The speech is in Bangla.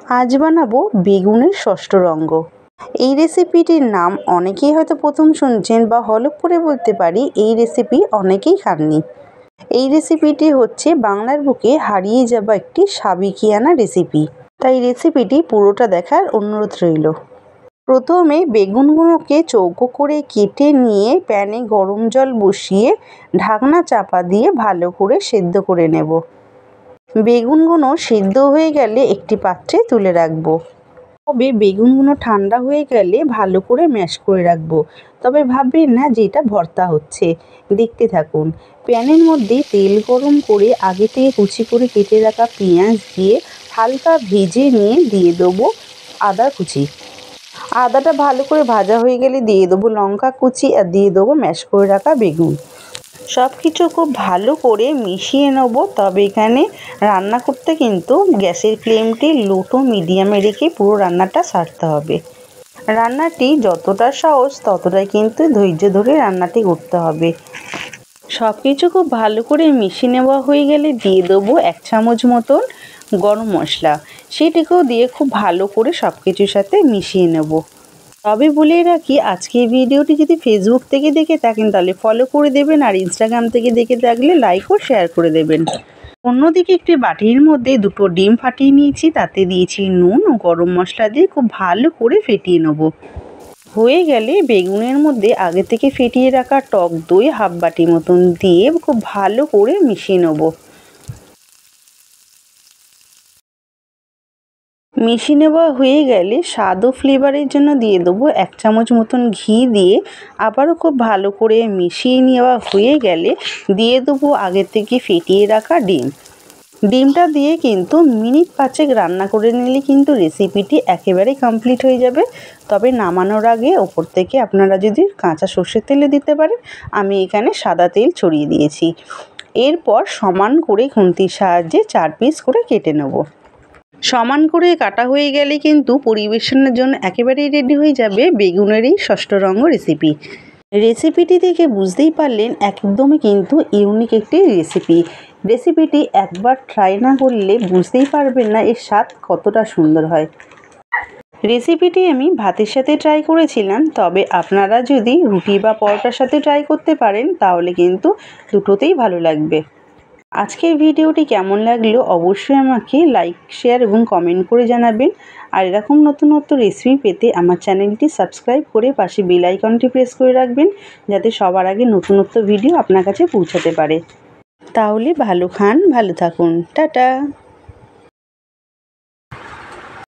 আজ বানাবো বেগুনের ষষ্ঠরঙ্গ। এই রেসিপিটির নাম অনেকেই হয়তো প্রথম শুনছেন বা হলপ করে বলতে পারি এই রেসিপি অনেকেই খাননি। এই রেসিপিটি হচ্ছে বাংলার বুকে হারিয়ে যাওয়া একটি সাবেকিয়ানা রেসিপি, তাই রেসিপিটি পুরোটা দেখার অনুরোধ রইল। প্রথমে বেগুনগুলোকে চৌকো করে কেটে নিয়ে প্যানে গরম জল বসিয়ে ঢাকনা চাপা দিয়ে ভালো করে সেদ্ধ করে নেব। বেগুনগুলো সিদ্ধ হয়ে গেলে একটি পাত্রে তুলে রাখবো। তবে বেগুনগুলো ঠান্ডা হয়ে গেলে ভালো করে ম্যাশ করে রাখবো। তবে ভাববেন না যে এটা ভর্তা হচ্ছে। দেখতে থাকুন। প্যানের মধ্যে তেল গরম করে আগে থেকে কুচি করে কেটে রাখা পেঁয়াজ দিয়ে হালকা ভেজে নিয়ে দিয়ে দেবো আদা কুচি। আদাটা ভালো করে ভাজা হয়ে গেলে দিয়ে দেবো লঙ্কা কুচি আর দিয়ে দেবো ম্যাশ করে রাখা বেগুন। সব কিছু খুব ভালো করে মিশিয়ে নেব। তবে এখানে রান্না করতে কিন্তু গ্যাসের ফ্লেমটি লো টু মিডিয়ামে রেখে পুরো রান্নাটা সারতে হবে। রান্নাটি যতটা সহজ ততটাই কিন্তু ধৈর্য ধরে রান্নাটি করতে হবে। সব কিছু খুব ভালো করে মিশিয়ে নেওয়া হয়ে গেলে দিয়ে দেবো 1 চামচ মতন গরম মশলা। সেটিকেও দিয়ে খুব ভালো করে সব কিছুর সাথে মিশিয়ে নেব। তবে বলে রাখি, আজকে ভিডিওটি যদি ফেসবুক থেকে দেখে থাকেন তাহলে ফলো করে দেবেন, আর ইনস্টাগ্রাম থেকে দেখে থাকলে লাইক ও শেয়ার করে দেবেন। অন্যদিকে একটি বাটির মধ্যে 2টো ডিম ফাটিয়ে নিয়েছি, তাতে দিয়েছি নুন ও গরম মশলা দিয়ে খুব ভালো করে ফেটিয়ে নেব। হয়ে গেলে বেগুনের মধ্যে আগে থেকে ফেটিয়ে রাখা টক দই হাফ বাটি মতন দিয়ে খুব ভালো করে মিশিয়ে নেব। মিশিয়ে নেওয়া হয়ে গেলে স্বাদ ও ফ্লেভারের জন্য দিয়ে দেবো 1 চামচ মতন ঘি দিয়ে আবারও খুব ভালো করে মিশিয়ে নেওয়া হয়ে গেলে দিয়ে দেবো আগে থেকে ফেটিয়ে রাখা ডিম। ডিমটা দিয়ে কিন্তু মিনিট 5 রান্না করে নিলে কিন্তু রেসিপিটি একেবারে কমপ্লিট হয়ে যাবে। তবে নামানোর আগে ওপর থেকে আপনারা যদি কাঁচা সর্ষের তেলে দিতে পারেন, আমি এখানে সাদা তেল ছড়িয়ে দিয়েছি। এরপর সমান করে খুন্তির সাহায্যে 4 পিস করে কেটে নেব। সমান করে কাটা হয়ে গেলে কিন্তু পরিবেশনের জন্য একেবারেই রেডি হয়ে যাবে বেগুনের এই ষষ্ঠরঙ্গ রেসিপি। রেসিপিটি দেখে বুঝতেই পারলেন একদমই কিন্তু ইউনিক একটি রেসিপিটি একবার ট্রাই না করলে বুঝতেই পারবেন না এর স্বাদ কতটা সুন্দর হয়। রেসিপিটি আমি ভাতের সাথে ট্রাই করেছিলাম, তবে আপনারা যদি রুটি বা পরোটার সাথে ট্রাই করতে পারেন তাহলে কিন্তু দুটোতেই ভালো লাগবে। আজকের ভিডিওটি কেমন লাগলো অবশ্যই আমাকে লাইক, শেয়ার এবং কমেন্ট করে জানাবেন। আর এরকম নতুন রেসিপি পেতে আমার চ্যানেলটি সাবস্ক্রাইব করে পাশে বেল আইকনটি প্রেস করে রাখবেন, যাতে সবার আগে নতুন ভিডিও আপনার কাছে পৌঁছাতে পারে। তাহলে ভালো খান, ভালো থাকুন, টাটা।